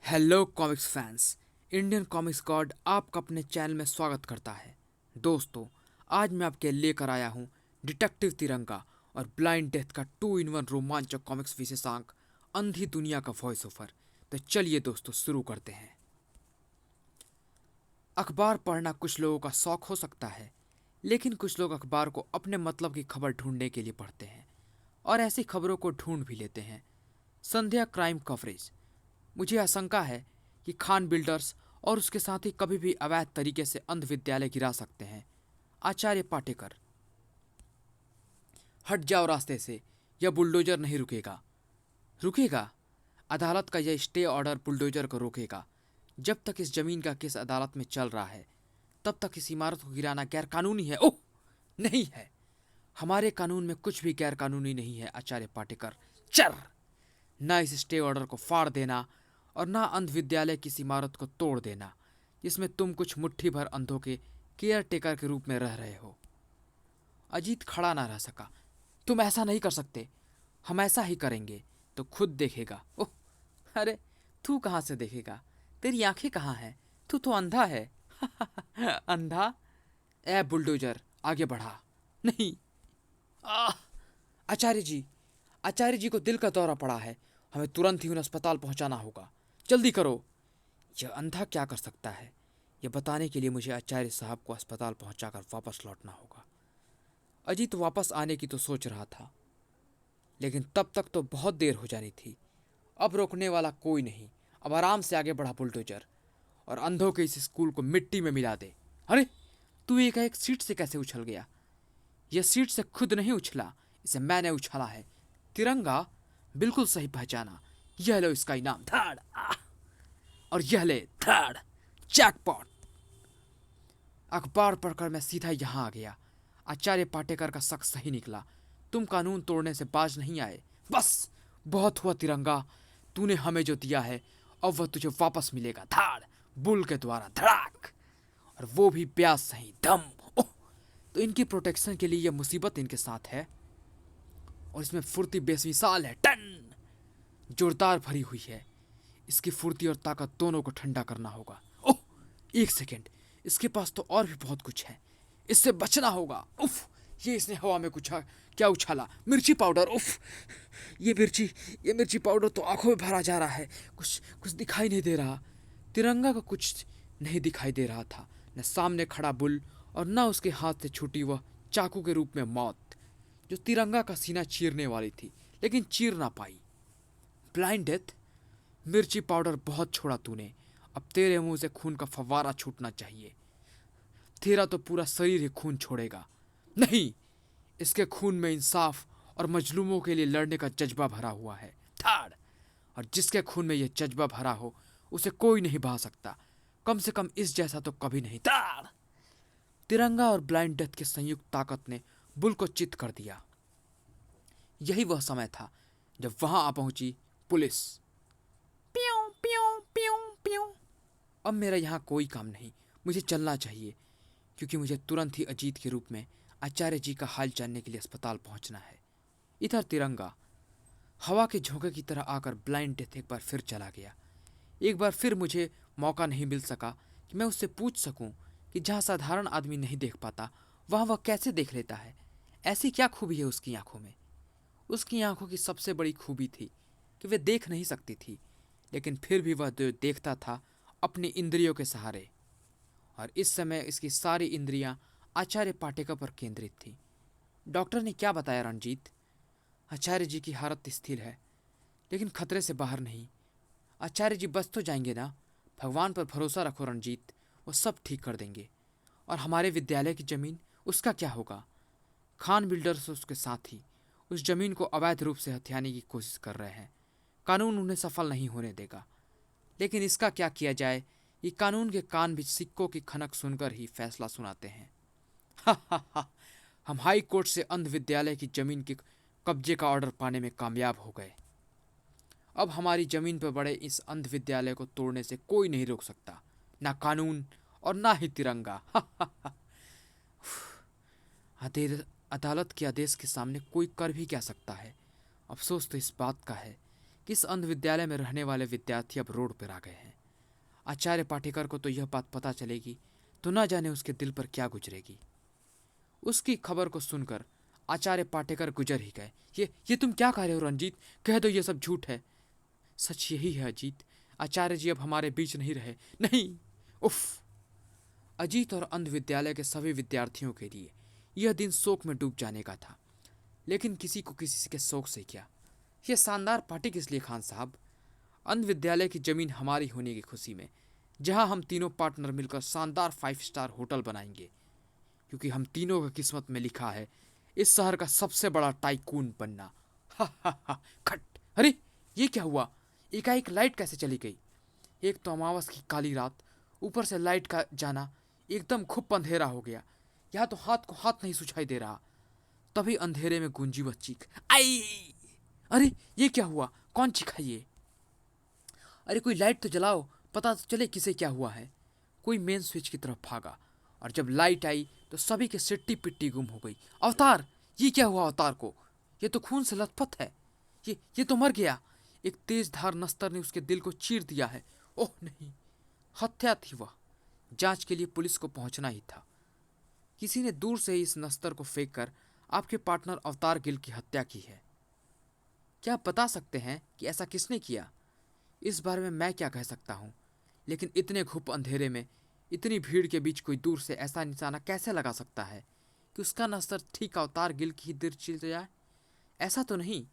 Hello comics fans. Indian comics God आपका अपने channel में स्वागत करता है। दोस्तों, आज मैं आपके लेकर आया हूँ डिटेक्टिव तिरंगा और ब्लाइंड डेथ का 2 in 1 रोमांचक कॉमिक्स विशेषांक अंधी दुनिया का वॉइस ओवर। तो चलिए दोस्तों, शुरू करते हैं। अखबार पढ़ना कुछ लोगों का शौक हो सकता है, लेकिन कुछ लोग अखबार को अपने मतलब की खबर ढूंढने के लिए पढ़ते हैं और ऐसी खबरों को ढूंढ भी लेते हैं। संध्या क्राइम कवरेज। मुझे आशंका है कि खान बिल्डर्स और उसके साथी कभी भी अवैध तरीके से अंध विद्यालय गिरा सकते हैं। आचार्य पाटेकर। हट जाओ रास्ते से, यह बुलडोजर नहीं रुकेगा। रुकेगा? अदालत का यह स्टे ऑर्डर बुलडोजर को रोकेगा। जब तक इस जमीन का केस अदालत में चल रहा है, तब तक इस इमारत को गिराना गैर कानूनी है। ओह, नहीं है। हमारे कानून में कुछ भी गैर कानूनी नहीं है आचार्य पाटेकर। चर न इस स्टे ऑर्डर को फाड़ देना और ना अंध विद्यालय की इस इमारत को तोड़ देना, जिसमें तुम कुछ मुट्ठी भर अंधों के केयर टेकर के रूप में रह रहे हो। अजीत खड़ा ना रह सका। तुम ऐसा नहीं कर सकते। हम ऐसा ही करेंगे तो खुद देखेगा। ओह, अरे तू कहाँ से देखेगा? तेरी आंखें कहाँ हैं? तू तो अंधा है। अंधा? ए बुलडोजर, आगे बढ़ा। नहीं। आह! आचार्य जी, आचार्य जी को दिल का दौरा पड़ा है। हमें तुरंत ही उन्हें अस्पताल पहुंचाना होगा। जल्दी करो। यह अंधा क्या कर सकता है, यह बताने के लिए मुझे आचार्य साहब को अस्पताल पहुंचाकर वापस लौटना होगा। अजीत वापस आने की तो सोच रहा था, लेकिन तब तक तो बहुत देर हो जानी थी। अब रोकने वाला कोई नहीं। अब आराम से आगे बढ़ा बुलडोजर, और अंधों के इस स्कूल को मिट्टी में मिला दे। अरे, तू एक सीट से कैसे उछल गया? यह सीट से खुद नहीं उछला, इसे मैंने उछाला है। तिरंगा? बिल्कुल सही पहचाना। यह लो इसका इनाम। धड़! और यह ले धड़! जैकपॉट! अखबार पढ़कर मैं सीधा यहाँ आ गया। आचार्य पाटेकर का शक सही निकला। तुम कानून तोड़ने से बाज नहीं आए। बस, बहुत हुआ तिरंगा। तूने हमें जो दिया है, अब वह तुझे वापस मिलेगा। धाड़! बुल के द्वारा धड़ाक! और वो भी ब्याज सही। धम! ओह, तो इनकी प्रोटेक्शन के लिए यह मुसीबत इनके साथ है, और इसमें फुर्ती बेमिसाल है। टन! जोरदार भरी हुई है। इसकी फुर्ती और ताकत दोनों को ठंडा करना होगा। ओह, एक सेकेंड, इसके पास तो और भी बहुत कुछ है। इससे बचना होगा। उफ, ये इसने हवा में कुछ क्या उछाला? मिर्ची पाउडर। उफ, ये मिर्ची ये मिर्ची पाउडर तो आंखों में भरा जा रहा है। कुछ कुछ दिखाई नहीं दे रहा। तिरंगा को कुछ नहीं दिखाई दे रहा था। न सामने खड़ा बुल और न उसके हाथ से छूटी वह चाकू के रूप में मौत, जो तिरंगा का सीना चीरने वाली थी, लेकिन चीर ना पाई। Blind death? मिर्ची पाउडर बहुत छोड़ा तूने। अब तेरे मुंह से खून का फव्वारा छूटना चाहिए। तेरा तो पूरा शरीर ही खून छोड़ेगा। नहीं, इसके खून में इंसाफ और मजलूमों के लिए लड़ने का जज्बा भरा हुआ है। थाड़! और जिसके खून में यह जज्बा भरा हो, उसे कोई नहीं बहा सकता। कम से कम इस जैसा तो कभी नहीं। ताड़! तिरंगा और ब्लाइंड डेथ की संयुक्त ताकत ने बुल को चित कर दिया। यही वह समय था जब वहां आ पहुंची पुलिस। प्यों प्यों प्यों प्यों। अब मेरा यहाँ कोई काम नहीं। मुझे चलना चाहिए, क्योंकि मुझे तुरंत ही अजीत के रूप में आचार्य जी का हाल जानने के लिए अस्पताल पहुंचना है। इधर तिरंगा हवा के झोंके की तरह आकर ब्लाइंड डेथ एक बार फिर चला गया। एक बार फिर मुझे मौका नहीं मिल सका कि मैं उससे पूछ सकूं कि जहाँ साधारण आदमी नहीं देख पाता, वहाँ वह कैसे देख लेता है। ऐसी क्या खूबी है उसकी आंखों में? उसकी आंखों की सबसे बड़ी खूबी थी कि वे देख नहीं सकती थी, लेकिन फिर भी वह जो देखता था, अपनी इंद्रियों के सहारे। और इस समय इसकी सारी इंद्रियां आचार्य पाटेकर पर केंद्रित थी। डॉक्टर ने क्या बताया रणजीत? आचार्य जी की हालत स्थिर है, लेकिन खतरे से बाहर नहीं। आचार्य जी बच तो जाएंगे ना? भगवान पर भरोसा रखो रणजीत, वो सब ठीक कर देंगे। और हमारे विद्यालय की जमीन, उसका क्या होगा? खान बिल्डर्स उसके साथ ही उस जमीन को अवैध रूप से हथियाने की कोशिश कर रहे हैं। कानून उन्हें सफल नहीं होने देगा। लेकिन इसका क्या किया जाए? ये कानून के कान भी सिक्कों की खनक सुनकर ही फैसला सुनाते हैं। हा हा हा! हम हाई कोर्ट से अंध विद्यालय की जमीन के कब्जे का ऑर्डर पाने में कामयाब हो गए। अब हमारी जमीन पर बड़े इस अंध विद्यालय को तोड़ने से कोई नहीं रोक सकता, ना कानून और ना ही तिरंगा। हा हा हा! अदालत के आदेश के सामने कोई कर भी क्या सकता है? अफसोस तो इस बात का है कि इस अंध विद्यालय में रहने वाले विद्यार्थी अब रोड पर आ गए हैं। आचार्य पाटेकर को तो यह बात पता चलेगी तो न जाने उसके दिल पर क्या गुजरेगी। उसकी खबर को सुनकर आचार्य पाटेकर गुजर ही गए। ये तुम क्या कह रहे हो रंजीत? कह दो ये सब झूठ है। सच यही है अजीत, आचार्य जी अब हमारे बीच नहीं रहे। नहीं। उफ। अजीत और अंध विद्यालय के सभी विद्यार्थियों के लिए यह दिन शोक में डूब जाने का था, लेकिन किसी को किसी के शोक से क्या। यह शानदार पार्टी किस लिए खान साहब? अंध विद्यालय की जमीन हमारी होने की खुशी में, जहां हम तीनों पार्टनर मिलकर शानदार 5 स्टार होटल बनाएंगे, क्योंकि हम तीनों का किस्मत में लिखा है इस शहर का सबसे बड़ा टाइकून बनना। हा हा हा। खट। अरे ये क्या हुआ? एकाएक लाइट कैसे चली गई? एक तो अमावस की काली रात, ऊपर से लाइट का जाना, एकदम खूब अंधेरा हो गया। यहाँ तो हाथ को हाथ नहीं सुझाई दे रहा। तभी अंधेरे में गूंजी वह चीख, आई! अरे ये क्या हुआ? कौन चीखा ये? अरे कोई लाइट तो जलाओ, पता तो चले किसे क्या हुआ है। कोई मेन स्विच की तरफ भागा और जब लाइट आई तो सभी के सिट्टी पिट्टी गुम हो गई। अवतार! ये क्या हुआ अवतार को? ये तो खून से लथपथ है। ये तो मर गया। एक तेज धार नस्तर ने उसके दिल को चीर दिया है। ओह नहीं, हत्या थी वह। जांच के लिए पुलिस को पहुंचना ही था। किसी ने दूर से ही इस नस्तर को फेंक कर आपके पार्टनर अवतार गिल की हत्या की है। क्या आप बता सकते हैं कि ऐसा किसने किया? इस बारे में मैं क्या कह सकता हूँ, लेकिन इतने घुप अंधेरे में, इतनी भीड़ के बीच कोई दूर से ऐसा निशाना कैसे लगा सकता है कि उसका नस्तर ठीक अवतार गिल की ही दिल चिल जाए? ऐसा तो नहीं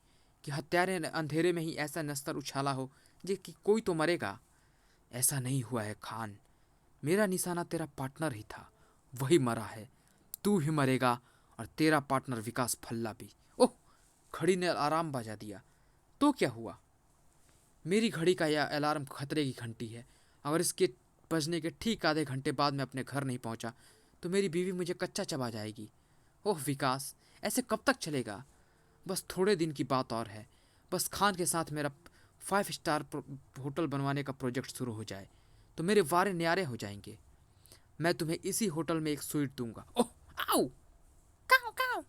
कि हत्यारे ने अंधेरे में ही ऐसा नस्तर उछाला हो जे कि कोई तो मरेगा। ऐसा नहीं हुआ है खान। मेरा निशाना तेरा पार्टनर ही था, वही मरा है। तू भी मरेगा और तेरा पार्टनर विकास फल्ला भी। ओह! घड़ी ने अलार्म बजा दिया। तो क्या हुआ? मेरी घड़ी का यह अलार्म खतरे की घंटी है। अगर इसके बजने के ठीक आधे घंटे बाद मैं अपने घर नहीं पहुंचा तो मेरी बीवी मुझे कच्चा चबा जाएगी। ओह विकास, ऐसे कब तक चलेगा? बस थोड़े दिन की बात और है। बस खान के साथ मेरा 5 स्टार होटल बनवाने का प्रोजेक्ट शुरू हो जाए तो मेरे वारे न्यारे हो जाएंगे। मैं तुम्हें इसी होटल में एक स्वीट दूंगा। ओह! आओ! काऊ काऊ!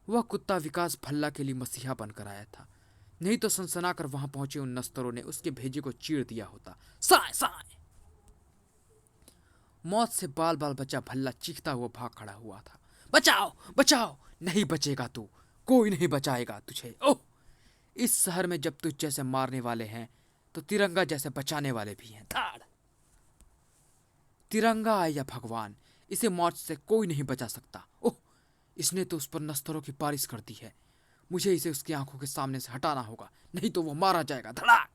वह कुत्ता विकास भल्ला के लिए मसीहा बनकर आया था, नहीं तो सनसना कर वहां पहुंचे उन नस्तरों ने उसके भेजे को चीर दिया होता। साय साय! मौत से बाल बाल बचा भल्ला चीखता हुआ भाग खड़ा हुआ था। बचाओ बचाओ! नहीं बचेगा तू, कोई नहीं बचाएगा तुझे। ओह! इस शहर में जब तुझ जैसे मारने वाले हैं तो तिरंगा जैसे बचाने वाले भी हैं। धाड़! तिरंगा आए या भगवान, इसे मौत से कोई नहीं बचा सकता। ओह! इसने तो उस पर नस्तरों की बारिश कर दी है। मुझे इसे उसकी आंखों के सामने से हटाना होगा, नहीं तो वो मारा जाएगा। धड़ाक!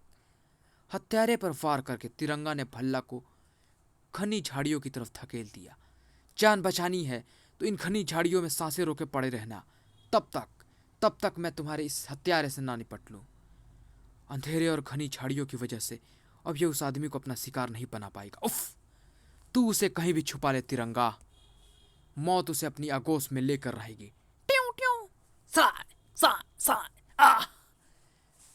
हत्यारे पर वार करके तिरंगा ने भल्ला को घनी झाड़ियों की तरफ धकेल दिया। जान बचानी है तो इन घनी झाड़ियों में सांसें रोके पड़े रहना। तब तक मैं तुम्हारे इस हत्यारे से ना निपट लूं। अंधेरे और घनी झाड़ियों की वजह से अब ये उस आदमी को अपना शिकार नहीं बना पाएगा। उफ! तू उसे कहीं भी छुपा ले तिरंगा, मौत उसे अपनी आगोश में लेकर रहेगी। ट्यूं ट्यूं! साय साय साय! आह!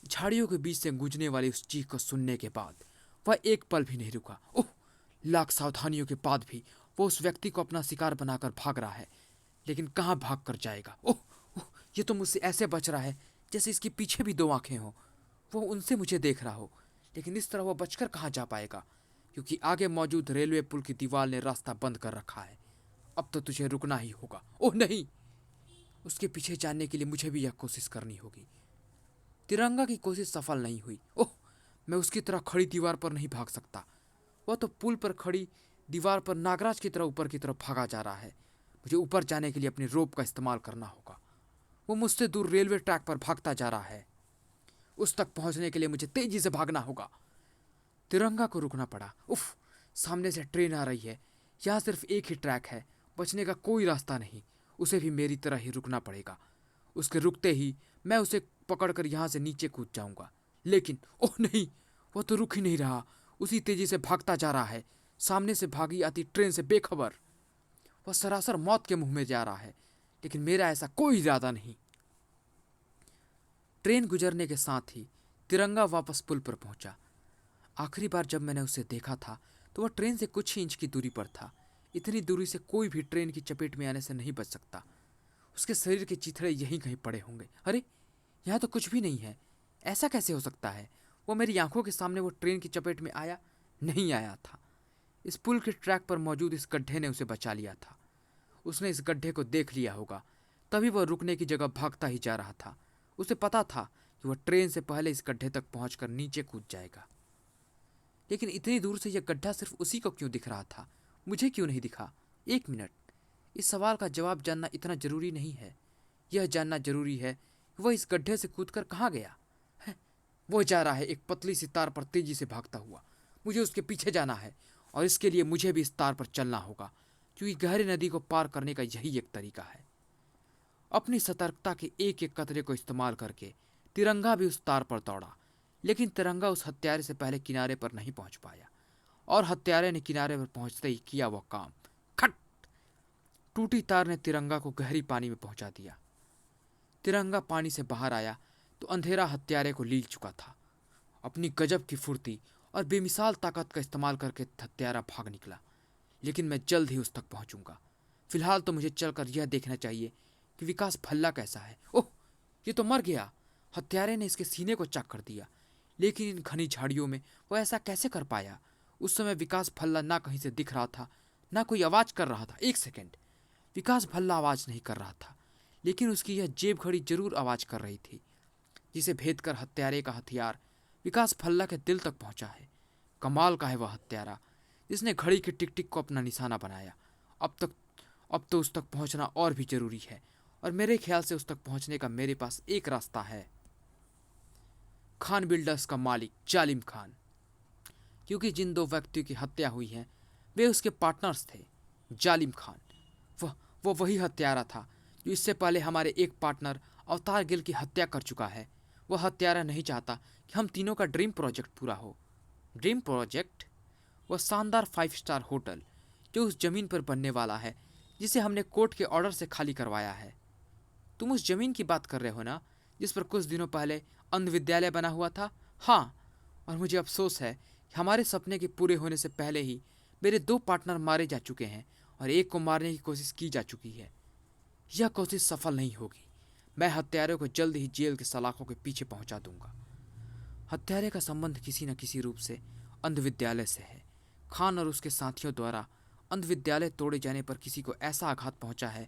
झाड़ियों के बीच से गूंजने वाली उस चीख को सुनने के बाद वह एक पल भी नहीं रुका। ओह! लाख सावधानियों के बाद भी वो उस व्यक्ति को अपना शिकार बनाकर भाग रहा है, लेकिन कहाँ भाग कर जाएगा? ओह! ओह! ये तो मुझसे ऐसे बच रहा है जैसे इसके पीछे भी 2 आंखें हों। वो उनसे मुझे देख रहा हो, लेकिन इस तरह वो बचकर कहाँ जा पाएगा, क्योंकि आगे मौजूद रेलवे पुल की दीवार ने रास्ता बंद कर रखा है। अब तो तुझे रुकना ही होगा। ओह नहीं! उसके पीछे जाने के लिए मुझे भी यह कोशिश करनी होगी। तिरंगा की कोशिश सफल नहीं हुई। ओह! मैं उसकी तरह खड़ी दीवार पर नहीं भाग सकता। वह तो पुल पर खड़ी दीवार पर नागराज की तरह ऊपर की तरफ भागा जा रहा है। मुझे ऊपर जाने के लिए अपनी रोप का इस्तेमाल करना होगा। वो मुझसे दूर रेलवे ट्रैक पर भागता जा रहा है। उस तक पहुंचने के लिए मुझे तेजी से भागना होगा। तिरंगा को रुकना पड़ा। उफ! सामने से ट्रेन आ रही है। यहाँ सिर्फ एक ही ट्रैक है, बचने का कोई रास्ता नहीं। उसे भी मेरी तरह ही रुकना पड़ेगा। उसके रुकते ही मैं उसे पकड़कर यहाँ से नीचे कूद जाऊंगा। लेकिन ओह नहीं, वो तो रुक ही नहीं रहा, उसी तेजी से भागता जा रहा है, सामने से भागी आती ट्रेन से बेखबर। वह सरासर मौत के मुंह में जा रहा है, लेकिन मेरा ऐसा कोई इरादा नहीं। ट्रेन गुजरने के साथ ही तिरंगा वापस पुल पर पहुंचा। आखिरी बार जब मैंने उसे देखा था तो वह ट्रेन से कुछ ही इंच की दूरी पर था। इतनी दूरी से कोई भी ट्रेन की चपेट में आने से नहीं बच सकता। उसके शरीर के चिथड़े यहीं कहीं पड़े होंगे। अरे यहाँ तो कुछ भी नहीं है। ऐसा कैसे हो सकता है? वो मेरी आंखों के सामने वो ट्रेन की चपेट में आया नहीं आया था। इस पुल के ट्रैक पर मौजूद इस गड्ढे ने उसे बचा लिया था। उसने इस गड्ढे को देख लिया होगा, तभी वह रुकने की जगह भागता ही जा रहा था। उसे पता था कि वह ट्रेन से पहले इस गड्ढे तक पहुंचकर नीचे कूद जाएगा। लेकिन इतनी दूर से यह गड्ढा सिर्फ उसी को क्यों दिख रहा था, मुझे क्यों नहीं दिखा? एक मिनट, इस सवाल का जवाब जानना इतना जरूरी नहीं है। यह जानना जरूरी है कि वह इस गड्ढे से कूदकर कहाँ गया है। वो जा रहा है एक पतली सी तार पर तेजी से भागता हुआ। मुझे उसके पीछे जाना है और इसके लिए मुझे भी इस तार पर चलना होगा, क्योंकि गहरी नदी को पार करने का यही एक तरीका है। अपनी सतर्कता के एक एक कतरे को इस्तेमाल करके तिरंगा भी उस तार पर दौड़ा, लेकिन तिरंगा उस हत्यारे से पहले किनारे पर नहीं पहुंच पाया और हत्यारे ने किनारे पर पहुंचते ही किया वह काम। खट! टूटी तार ने तिरंगा को गहरी पानी में पहुंचा दिया। तिरंगा पानी से बाहर आया तो अंधेरा हत्यारे को लील चुका था। अपनी गजब की फुर्ती और बेमिसाल ताकत का इस्तेमाल करके हत्यारा भाग निकला, लेकिन मैं जल्द ही उस तक पहुंचूंगा। फिलहाल तो मुझे चलकर यह देखना चाहिए कि विकास भल्ला कैसा है। ओह, ये तो मर गया। हत्यारे ने इसके सीने को चक कर दिया, लेकिन इन घनी झाड़ियों में वो ऐसा कैसे कर पाया? उस समय विकास भल्ला ना कहीं से दिख रहा था, ना कोई आवाज कर रहा था। एक सेकेंड, विकास भल्ला आवाज नहीं कर रहा था, लेकिन उसकी यह जेब घड़ी जरूर आवाज कर रही थी, जिसे भेद कर हत्यारे का हथियार विकास भल्ला के दिल तक पहुंचा है। कमाल का है वह हत्यारा, जिसने घड़ी के टिक टिक को अपना निशाना बनाया। अब तो उस तक पहुंचना और भी जरूरी है, और मेरे ख्याल से उस तक पहुंचने का मेरे पास एक रास्ता है। खान बिल्डर्स का मालिक जालिम खान, क्योंकि जिन दो व्यक्तियों की हत्या हुई है वे उसके पार्टनर्स थे। जालिम खान वो वही हत्यारा था जो इससे पहले हमारे एक पार्टनर अवतार गिल की हत्या कर चुका है। वह हत्यारा नहीं चाहता कि हम तीनों का ड्रीम प्रोजेक्ट पूरा हो। Dream project? वह शानदार 5 स्टार होटल जो उस जमीन पर बनने वाला है, जिसे हमने कोर्ट के ऑर्डर से खाली करवाया है। तुम उस जमीन की बात कर रहे हो ना, जिस पर कुछ दिनों पहले अंध विद्यालय बना हुआ था? हाँ, और मुझे अफसोस है कि हमारे सपने के पूरे होने से पहले ही मेरे 2 पार्टनर मारे जा चुके हैं और एक को मारने की कोशिश की जा चुकी है। यह कोशिश सफल नहीं होगी। मैं हत्यारे को जल्द ही जेल के सलाखों के पीछे पहुंचा दूंगा। हत्यारे का संबंध किसी न किसी रूप से अंध विद्यालय से है। खान और उसके साथियों द्वारा अंध विद्यालय तोड़े जाने पर किसी को ऐसा आघात पहुंचा है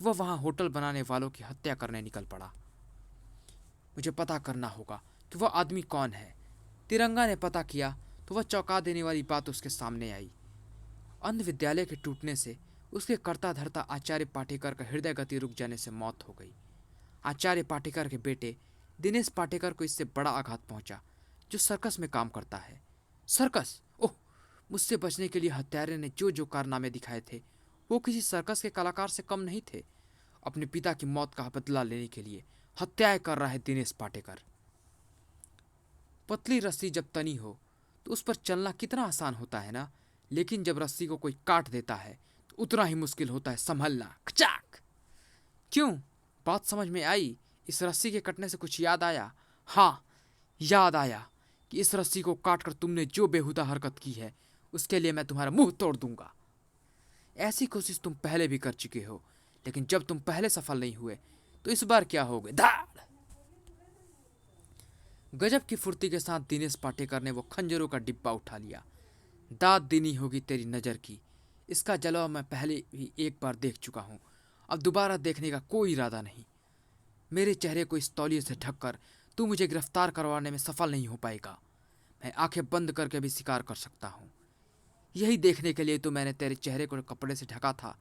कि वह वहां होटल बनाने वालों की हत्या करने निकल पड़ा। मुझे पता करना होगा कि वह आदमी कौन है। तिरंगा ने पता किया तो वह चौंका देने वाली बात उसके सामने आई। अंध विद्यालय के टूटने से उसके कर्ता धर्ता आचार्य पाटेकर का हृदय गति रुक जाने से मौत हो गई। आचार्य पाटेकर के बेटे दिनेश पाटेकर को इससे बड़ा आघात पहुंचा, जो सर्कस में काम करता है। सर्कस? ओह, मुझसे बचने के लिए हत्यारे ने जो जो कारनामे दिखाए थे वो किसी सर्कस के कलाकार से कम नहीं थे। अपने पिता की मौत का बदला लेने के लिए हत्याएं कर रहा है दिनेश पाटेकर। पतली रस्सी जब तनी हो तो उस पर चलना कितना आसान होता है ना, लेकिन जब रस्सी को कोई काट देता है तो उतना ही मुश्किल होता है संभलना। खचाक! क्यों? बात समझ में आई? इस रस्सी के कटने से कुछ याद आया? हाँ, याद आया कि इस रस्सी को काटकर तुमने जो बेहुदा हरकत की है उसके लिए मैं तुम्हारा मुंह तोड़ दूंगा। ऐसी कोशिश तुम पहले भी कर चुके हो, लेकिन जब तुम पहले सफल नहीं हुए तो इस बार क्या होगे? धाड़! गजब की फुर्ती के साथ दिनेश पाटेकर ने वो खंजरों का डिब्बा उठा लिया। दाद देनी होगी तेरी नज़र की। इसका जलवा मैं पहले ही एक बार देख चुका हूँ, अब दोबारा देखने का कोई इरादा नहीं। मेरे चेहरे को इस तौलिए से ढककर तू मुझे गिरफ्तार करवाने में सफल नहीं हो पाएगा। मैं आंखें बंद करके भी शिकार कर सकता हूँ। यही देखने के लिए तो मैंने तेरे चेहरे को कपड़े से ढका था।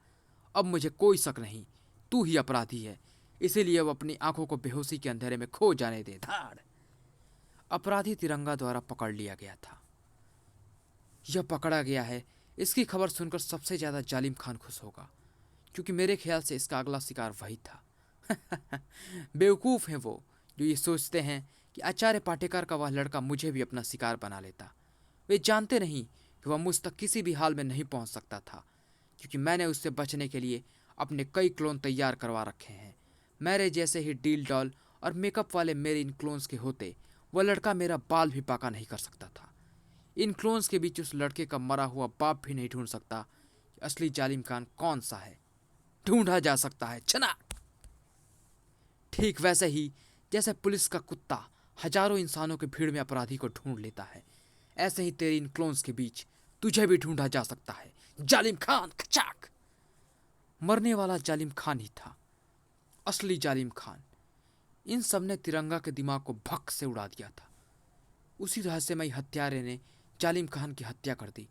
अब मुझे कोई शक नहीं, तू ही अपराधी है, इसीलिए अब अपनी आंखों को बेहोशी के अंधेरे में खो जाने दे। धाड़! अपराधी तिरंगा द्वारा पकड़ लिया गया था। यह पकड़ा गया है, इसकी खबर सुनकर सबसे ज्यादा जालिम खान खुश होगा, क्योंकि मेरे ख्याल से इसका अगला शिकार वही था। बेवकूफ़ हैं वो जो ये सोचते हैं कि आचार्य पाटेकर का वह लड़का मुझे भी अपना शिकार बना लेता। वे जानते नहीं कि वह मुझ तक किसी भी हाल में नहीं पहुंच सकता था, क्योंकि मैंने उससे बचने के लिए अपने कई क्लोन तैयार करवा रखे हैं। मेरे जैसे ही डील डॉल और मेकअप वाले मेरे इन क्लोन्स के होते वह लड़का मेरा बाल भी पाका नहीं कर सकता था। इन क्लोन्स के बीच उस लड़के का मरा हुआ बाप भी नहीं ढूंढ सकता कि असली जालिम खान कौन सा है। ढूंढा जा सकता है, छना। ठीक वैसे ही जैसे पुलिस का कुत्ता हजारों इंसानों के भीड़ में अपराधी को ढूंढ लेता है, ऐसे ही तेरे इन क्लोन्स के बीच तुझे भी ढूंढा जा सकता है। जालिम खान। खचाक। मरने वाला जालिम खान ही था, असली जालिम खान। इन सब ने तिरंगा के दिमाग को भक से उड़ा दिया था। उसी रहस्यमयी हत्यारे ने जालिम खान की हत्या कर दी।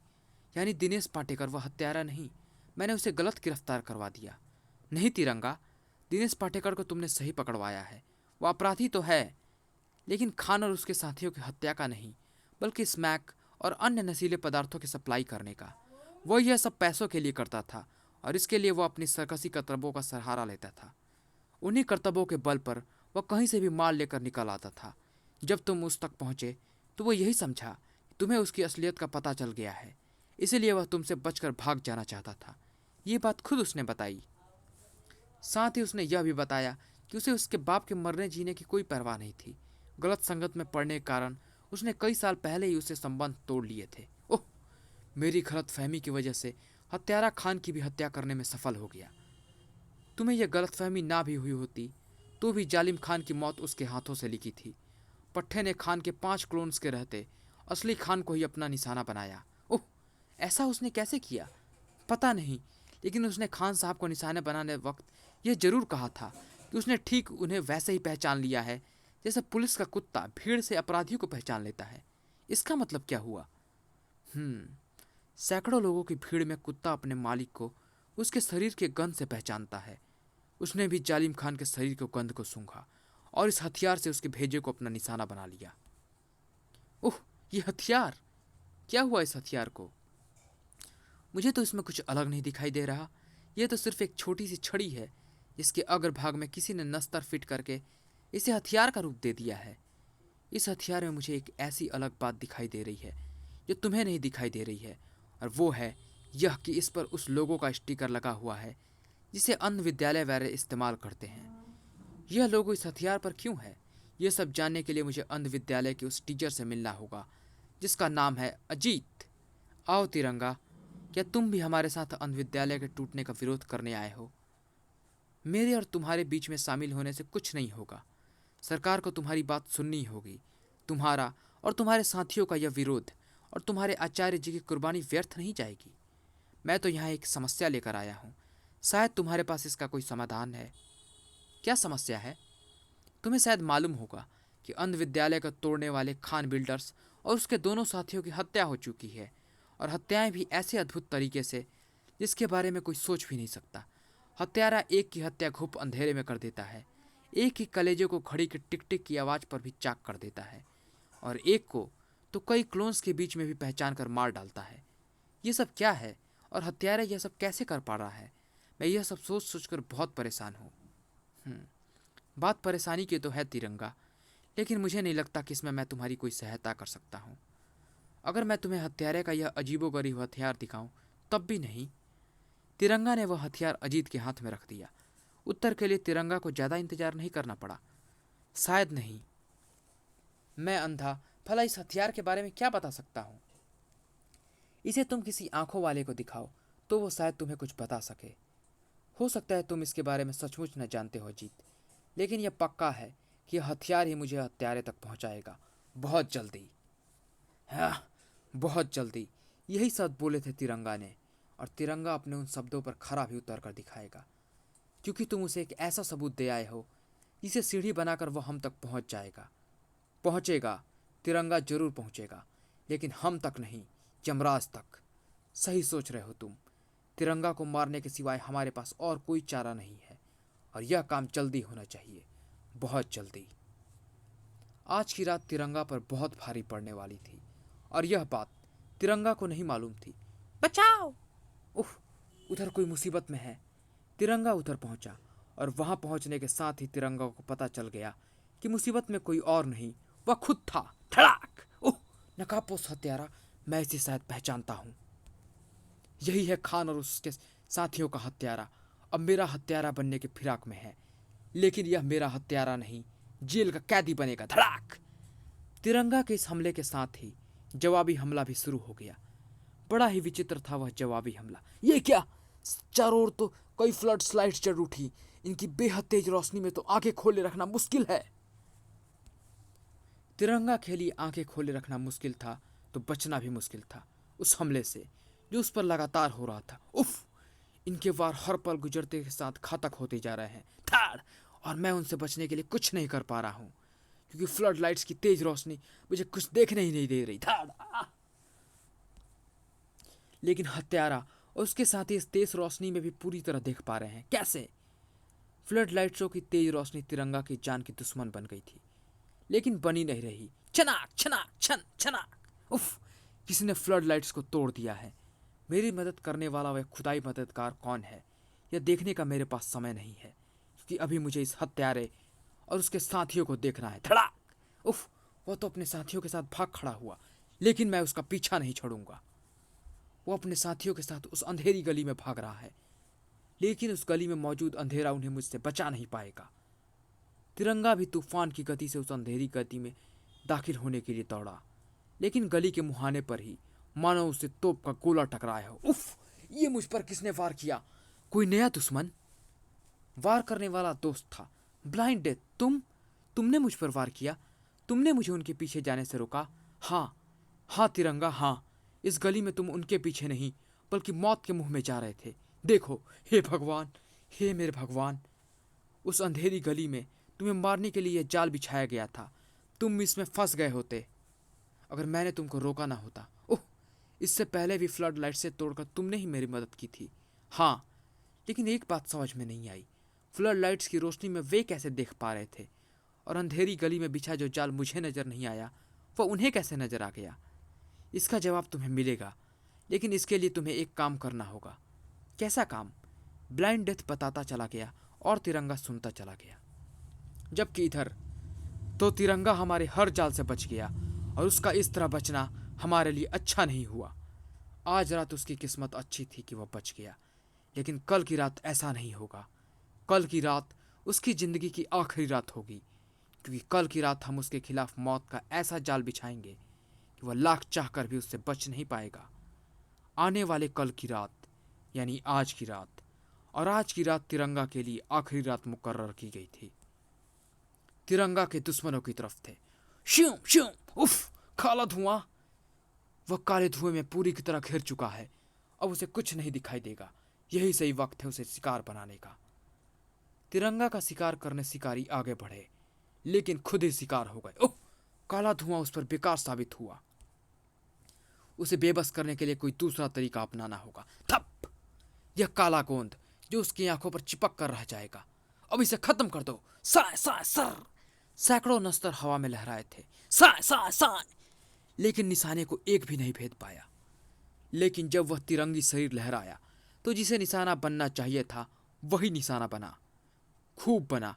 यानी दिनेश पाटेकर वह हत्यारा नहीं, मैंने उसे गलत गिरफ्तार करवा दिया। नहीं तिरंगा, दिनेश पाटेकर को तुमने सही पकड़वाया है। वह अपराधी तो है, लेकिन खान और उसके साथियों की हत्या का नहीं, बल्कि स्मैक और अन्य नशीले पदार्थों की सप्लाई करने का। वह यह सब पैसों के लिए करता था और इसके लिए वह अपनी सर्कसी करतबों का सहारा लेता था। उन्हीं करतबों के बल पर वह कहीं से भी माल लेकर निकल आता था। जब तुम उस तक पहुंचे तो वह यही समझा कि तुम्हें उसकी असलियत का पता चल गया है, इसीलिए वह तुमसे बचकर भाग जाना चाहता था। ये बात खुद उसने बताई। साथ ही उसने यह भी बताया कि उसे उसके बाप के मरने जीने की कोई परवाह नहीं थी। गलत संगत में पड़ने के कारण उसने कई साल पहले ही उससे संबंध तोड़ लिए थे। ओह, मेरी गलत फहमी की वजह से हत्यारा खान की भी हत्या करने में सफल हो गया। तुम्हें यह गलत फहमी ना भी हुई होती तो भी जालिम खान की मौत उसके हाथों से लिखी थी। पट्टे ने खान के 5 क्लोन्स के रहते असली खान को ही अपना निशाना बनाया। ओह, ऐसा उसने कैसे किया पता नहीं, लेकिन उसने खान साहब को निशाने बनाने वक्त यह जरूर कहा था कि उसने ठीक उन्हें वैसे ही पहचान लिया है जैसे पुलिस का कुत्ता भीड़ से अपराधियों को पहचान लेता है। इसका मतलब क्या हुआ? सैकड़ों लोगों की भीड़ में कुत्ता अपने मालिक को उसके शरीर के गंध से पहचानता है। उसने भी जालिम खान के शरीर के गंध को सूंघा और इस हथियार से उसके भेजे को अपना निशाना बना लिया। ओह, ये हथियार! क्या हुआ इस हथियार को? मुझे तो इसमें कुछ अलग नहीं दिखाई दे रहा। यह तो सिर्फ एक छोटी सी छड़ी है जिसके अग्रभाग में किसी ने नस्तर फिट करके इसे हथियार का रूप दे दिया है। इस हथियार में मुझे एक ऐसी अलग बात दिखाई दे रही है जो तुम्हें नहीं दिखाई दे रही है, और वो है यह कि इस पर उस लोगों का स्टिकर लगा हुआ है जिसे अन्य विद्यालय वाले इस्तेमाल करते हैं। यह लोगो इस हथियार पर क्यों है, यह सब जानने के लिए मुझे अन्य विद्यालय के उस टीचर से मिलना होगा जिसका नाम है अजीत। आओ तिरंगा, क्या तुम भी हमारे साथ अन्य विद्यालय के टूटने का विरोध करने आए हो? मेरे और तुम्हारे बीच में शामिल होने से कुछ नहीं होगा। सरकार को तुम्हारी बात सुननी होगी। तुम्हारा और तुम्हारे साथियों का यह विरोध और तुम्हारे आचार्य जी की कुर्बानी व्यर्थ नहीं जाएगी। मैं तो यहाँ एक समस्या लेकर आया हूँ, शायद तुम्हारे पास इसका कोई समाधान है। क्या समस्या है? तुम्हें शायद मालूम होगा कि अन्य विद्यालय को तोड़ने वाले खान बिल्डर्स और उसके दोनों साथियों की हत्या हो चुकी है, और हत्याएं भी ऐसे अद्भुत तरीके से जिसके बारे में कोई सोच भी नहीं सकता। हत्यारा एक की हत्या घुप अंधेरे में कर देता है, एक ही कलेजे को घड़ी की टिक टिक की आवाज़ पर भी चाक कर देता है, और एक को तो कई क्लोन्स के बीच में भी पहचान कर मार डालता है। ये सब क्या है और हत्यारा यह सब कैसे कर पा रहा है? मैं यह सब सोच सोच कर बहुत परेशान हूँ। बात परेशानी की तो है तिरंगा, लेकिन मुझे नहीं लगता कि इसमें मैं तुम्हारी कोई सहायता कर सकता हूँ। अगर मैं तुम्हें हत्यारे का यह अजीबोगरीब हथियार दिखाऊं तब भी नहीं। तिरंगा ने वह हथियार अजीत के हाथ में रख दिया। उत्तर के लिए तिरंगा को ज़्यादा इंतजार नहीं करना पड़ा। शायद नहीं, मैं अंधा, भला इस हथियार के बारे में क्या बता सकता हूँ? इसे तुम किसी आंखों वाले को दिखाओ तो वो शायद तुम्हें कुछ बता सके। हो सकता है तुम इसके बारे में सचमुच न जानते हो अजीत, लेकिन यह पक्का है कि यह हथियार ही मुझे हत्यारे तक पहुंचाएगा, बहुत जल्दी। हाँ, बहुत जल्दी। यही शब्द बोले थे तिरंगा ने, और तिरंगा अपने उन शब्दों पर खरा भी उतर कर दिखाएगा, क्योंकि तुम उसे एक ऐसा सबूत दे आए हो जिसे सीढ़ी बनाकर वह हम तक पहुंच जाएगा। पहुंचेगा, तिरंगा जरूर पहुंचेगा, लेकिन हम तक नहीं, यमराज तक। सही सोच रहे हो तुम। तिरंगा को मारने के सिवाय हमारे पास और कोई चारा नहीं है, और यह काम जल्दी होना चाहिए, बहुत जल्दी। आज की रात तिरंगा पर बहुत भारी पड़ने वाली थी, और यह बात तिरंगा को नहीं मालूम थी। बचाओ! उफ, उधर कोई मुसीबत में है। तिरंगा उधर पहुंचा, और वहां पहुंचने के साथ ही तिरंगा को पता चल गया कि मुसीबत में कोई और नहीं, वह खुद था। धड़ाक! ओह, नकाबपोश हत्यारा, मैं इसे शायद पहचानता हूं। यही है खान और उसके साथियों का हत्यारा। अब मेरा हत्यारा बनने के फिराक में है, लेकिन यह मेरा हत्यारा नहीं, जेल का कैदी बनेगा। धड़ाक! तिरंगा के इस हमले के साथ ही जवाबी हमला भी शुरू हो गया। बड़ा ही विचित्र था वह जवाबी हमला। ये क्या! चारों ओर तो कई फ्लड स्लाइड्स चढ़ उठी। इनकी बेहद तेज रोशनी में तो आंखें खोले रखना मुश्किल है। तिरंगा खेली आंखें खोले रखना मुश्किल था तो बचना भी मुश्किल था उस हमले से जो उस पर लगातार हो रहा था। उफ, इनके वार हर पल गुजरते के साथ घातक होते जा रहे हैं थाड़, और मैं उनसे बचने के लिए कुछ नहीं कर पा रहा हूँ क्योंकि फ्लड लाइट्स की तेज रोशनी मुझे कुछ देखने ही नहीं दे रही थाड़। लेकिन हत्यारा और उसके साथी इस तेज रोशनी में भी पूरी तरह देख पा रहे हैं। कैसे? फ्लड लाइट्सों की तेज रोशनी तिरंगा की जान की दुश्मन बन गई थी, लेकिन बनी नहीं रही। छनाक छनाक छन छनाक। उफ, किसी ने फ्लड लाइट्स को तोड़ दिया है। मेरी मदद करने वाला वह खुदाई मददगार कौन है यह देखने का मेरे पास समय नहीं है, क्योंकि अभी मुझे इस हत्यारे और उसके साथियों को देखना है। धड़ाक। उफ, वह तो अपने साथियों के साथ भाग खड़ा हुआ, लेकिन मैं उसका पीछा नहीं छोड़ूंगा। वो अपने साथियों के साथ उस अंधेरी गली में भाग रहा है, लेकिन उस गली में मौजूद अंधेरा उन्हें मुझसे बचा नहीं पाएगा। तिरंगा भी तूफान की गति से उस अंधेरी गति में दाखिल होने के लिए दौड़ा, लेकिन गली के मुहाने पर ही मानो उसे तोप का गोला टकराया हो। उफ, ये मुझ पर किसने वार किया? कोई नया दुश्मन? वार करने वाला दोस्त था। ब्लाइंड डेथ, तुमने मुझ पर वार किया? तुमने मुझे उनके पीछे जाने से रोका? हाँ हाँ तिरंगा, हाँ। इस गली में तुम उनके पीछे नहीं बल्कि मौत के मुंह में जा रहे थे। देखो, हे भगवान, हे मेरे भगवान, उस अंधेरी गली में तुम्हें मारने के लिए यह जाल बिछाया गया था। तुम इसमें फंस गए होते अगर मैंने तुमको रोका ना होता। ओह, इससे पहले भी फ्लड लाइट से तोड़कर तुमने ही मेरी मदद की थी। हाँ, लेकिन एक बात समझ में नहीं आई, फ्लड लाइट्स की रोशनी में वे कैसे देख पा रहे थे, और अंधेरी गली में बिछा जो जाल मुझे नजर नहीं आया वह उन्हें कैसे नजर आ गया? इसका जवाब तुम्हें मिलेगा, लेकिन इसके लिए तुम्हें एक काम करना होगा। कैसा काम? ब्लाइंड डेथ बताता चला गया और तिरंगा सुनता चला गया। जबकि इधर तो तिरंगा हमारे हर जाल से बच गया, और उसका इस तरह बचना हमारे लिए अच्छा नहीं हुआ। आज रात उसकी किस्मत अच्छी थी कि वह बच गया, लेकिन कल की रात ऐसा नहीं होगा। कल की रात उसकी जिंदगी की आखिरी रात होगी, क्योंकि कल की रात हम उसके खिलाफ मौत का ऐसा जाल बिछाएंगे कि वह लाख चाह कर भी उससे बच नहीं पाएगा। आने वाले कल की रात यानी आज की रात, और आज की रात तिरंगा के लिए आखिरी रात मुकर्रर की गई थी। तिरंगा के दुश्मनों की तरफ थे। श्यूं श्यूं, उफ, काला धुआं। वह काले धुएं में पूरी की तरह घिर चुका है। अब उसे कुछ नहीं दिखाई देगा। यही सही वक्त है उसे शिकार बनाने का। तिरंगा का शिकार करने शिकारी आगे बढ़े, लेकिन खुद ही शिकार हो गए। ओह, काला धुआं उस पर बेकार साबित हुआ। उसे बेबस करने के लिए कोई दूसरा तरीका अपनाना होगा। थप! यह काला गोंद जो उसकी आंखों पर चिपक कर रह जाएगा। अब इसे खत्म कर दो। साय साय सर। सैकड़ों नस्तर हवा में लहराए थे। साय साय साय, लेकिन निशाने को एक भी नहीं भेद पाया। लेकिन जब वह तिरंगी शरीर लहराया तो जिसे निशाना बनना चाहिए था वही निशाना बना, खूब बना।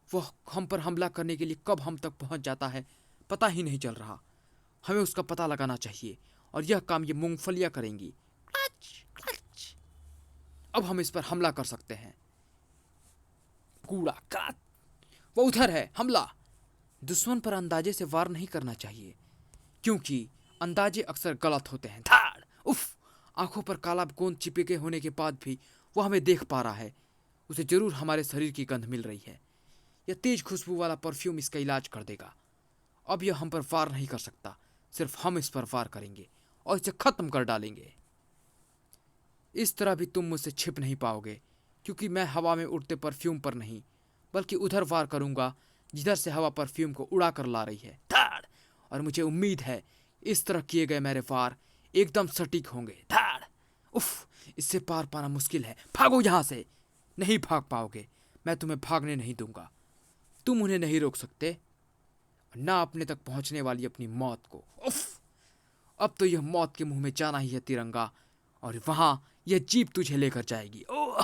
वह हम पर हमला करने के लिए कब हम तक पहुंच जाता है पता ही नहीं चल रहा। हमें उसका पता लगाना चाहिए, और यह काम ये मूंगफलियां करेंगी। अब हम इस पर हमला कर सकते हैं। कूड़ा काट, वो उधर है, हमला। दुश्मन पर अंदाजे से वार नहीं करना चाहिए, क्योंकि अंदाजे अक्सर गलत होते हैं। धाड़! उफ, आंखों पर काला गोंद चिपके होने के बाद भी वो हमें देख पा रहा है। उसे जरूर हमारे शरीर की गंध मिल रही है। यह तेज खुशबू वाला परफ्यूम इसका इलाज कर देगा। अब यह हम पर वार नहीं कर सकता, सिर्फ हम इस पर वार करेंगे और इसे खत्म कर डालेंगे। इस तरह भी तुम मुझसे छिप नहीं पाओगे, क्योंकि मैं हवा में उड़ते परफ्यूम पर नहीं बल्कि उधर वार करूंगा जिधर से हवा परफ्यूम को उड़ा कर ला रही है। धाड़! और मुझे उम्मीद है इस तरह किए गए मेरे वार एकदम सटीक होंगे। धाड़! उफ, इससे पार पाना मुश्किल है। भागो यहां से। नहीं भाग पाओगे, मैं तुम्हें भागने नहीं दूंगा। तुम उन्हें नहीं रोक सकते, ना अपने तक पहुंचने वाली अपनी मौत को। उफ, अब तो यह मौत के मुंह में जाना ही है तिरंगा, और वहां यह जीप तुझे लेकर जाएगी। ओह!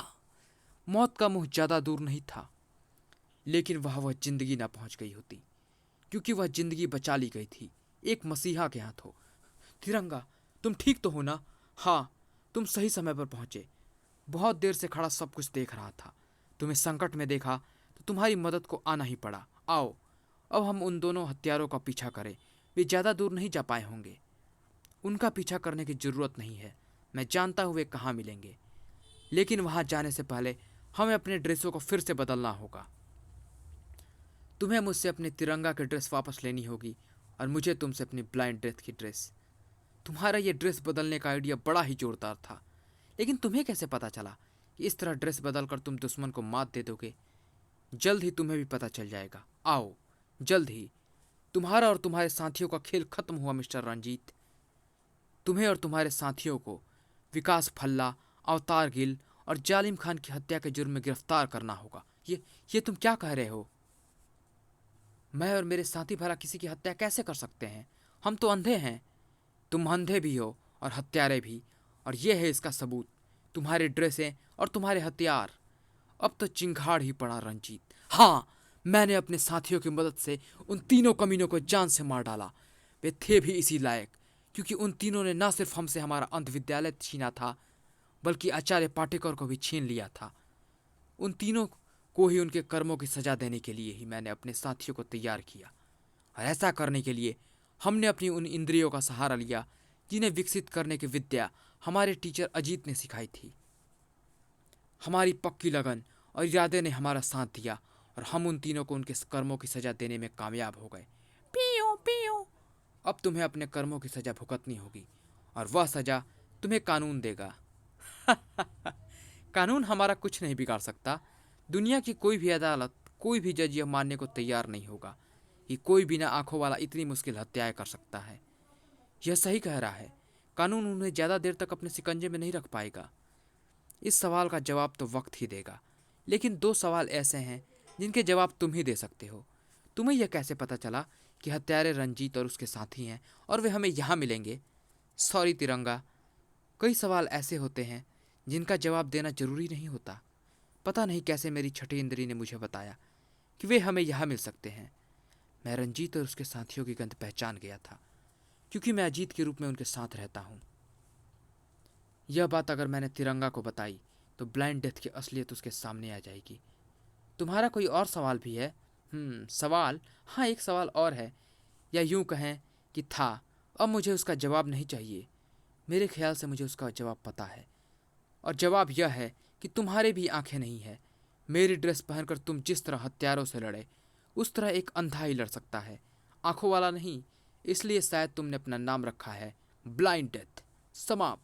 मौत का मुंह ज्यादा दूर नहीं था, लेकिन वह जिंदगी ना पहुंच गई होती, क्योंकि वह जिंदगी बचा ली गई थी एक मसीहा के हाथों। तिरंगा, तुम ठीक तो हो ना? हाँ, तुम सही समय पर पहुंचे। बहुत देर से खड़ा सब कुछ देख रहा था। तुम्हें संकट में देखा तो तुम्हारी मदद को आना ही पड़ा। आओ, अब हम उन दोनों हत्यारों का पीछा करें। वे ज्यादा दूर नहीं जा पाए होंगे। उनका पीछा करने की जरूरत नहीं है। मैं जानता हूँ वे कहाँ मिलेंगे, लेकिन वहां जाने से पहले हमें अपने ड्रेसों को फिर से बदलना होगा। तुम्हें मुझसे अपने तिरंगा की ड्रेस वापस लेनी होगी और मुझे तुमसे अपनी ब्लाइंड डेथ की ड्रेस। तुम्हारा ये ड्रेस बदलने का आइडिया बड़ा ही जोरदार था, लेकिन तुम्हें कैसे पता चला कि इस तरह ड्रेस बदलकर तुम दुश्मन को मात दे दोगे? जल्द ही तुम्हें भी पता चल जाएगा। आओ, जल्द ही। तुम्हारा और तुम्हारे साथियों का खेल खत्म हुआ मिस्टर रंजीत। तुम्हें और तुम्हारे साथियों को विकास भल्ला, अवतार गिल और जालिम खान की हत्या के जुर्म में गिरफ्तार करना होगा। ये तुम क्या कह रहे हो? मैं और मेरे साथी भला किसी की हत्या कैसे कर सकते हैं? हम तो अंधे हैं। तुम अंधे भी हो और हत्यारे भी, और ये है इसका सबूत, तुम्हारे ड्रेसें और तुम्हारे हथियार। अब तो चिंगाड़ ही पड़ा रंजीत। हाँ, मैंने अपने साथियों की मदद से उन तीनों कमीनों को जान से मार डाला। वे थे भी इसी लायक, क्योंकि उन तीनों ने न सिर्फ हमसे हमारा अंध विद्यालय छीना था, बल्कि आचार्य पाटेकर को भी छीन लिया था। उन तीनों को ही उनके कर्मों की सजा देने के लिए ही मैंने अपने साथियों को तैयार किया, और ऐसा करने के लिए हमने अपनी उन इंद्रियों का सहारा लिया जिन्हें विकसित करने की विद्या हमारे टीचर अजीत ने सिखाई थी। हमारी पक्की लगन और इरादे ने हमारा साथ दिया, और हम उन तीनों को उनके कर्मों की सजा देने में कामयाब हो गए। पियो पियो। अब तुम्हें अपने कर्मों की सजा भुगतनी होगी, और वह सजा तुम्हें कानून देगा। कानून हमारा कुछ नहीं बिगाड़ सकता। दुनिया की कोई भी अदालत, कोई भी जज यह मानने को तैयार नहीं होगा कि कोई बिना आंखों वाला इतनी मुश्किल हत्याएं कर सकता है। यह सही कह रहा है। कानून उन्हें ज़्यादा देर तक अपने शिकंजे में नहीं रख पाएगा। इस सवाल का जवाब तो वक्त ही देगा, लेकिन दो सवाल ऐसे हैं जिनके जवाब तुम ही दे सकते हो। तुम्हें यह कैसे पता चला कि हत्यारे रंजीत और उसके साथी हैं और वे हमें यहाँ मिलेंगे? सॉरी तिरंगा, कई सवाल ऐसे होते हैं जिनका जवाब देना जरूरी नहीं होता। पता नहीं कैसे मेरी छठी इंद्री ने मुझे बताया कि वे हमें यहाँ मिल सकते हैं। मैं रंजीत और उसके साथियों की गंध पहचान गया था, क्योंकि मैं अजीत के रूप में उनके साथ रहता हूँ। यह बात अगर मैंने तिरंगा को बताई तो ब्लाइंड डेथ की असलियत उसके सामने आ जाएगी। तुम्हारा कोई और सवाल भी है? सवाल? हाँ, एक सवाल और है, या यूं कहें कि था। अब मुझे उसका जवाब नहीं चाहिए। मेरे ख्याल से मुझे उसका जवाब पता है, और जवाब यह है कि तुम्हारे भी आंखें नहीं है। मेरी ड्रेस पहनकर तुम जिस तरह हत्यारों से लड़े, उस तरह एक अंधा ही लड़ सकता है, आंखों वाला नहीं। इसलिए शायद तुमने अपना नाम रखा है ब्लाइंड डेथ। समाप्त।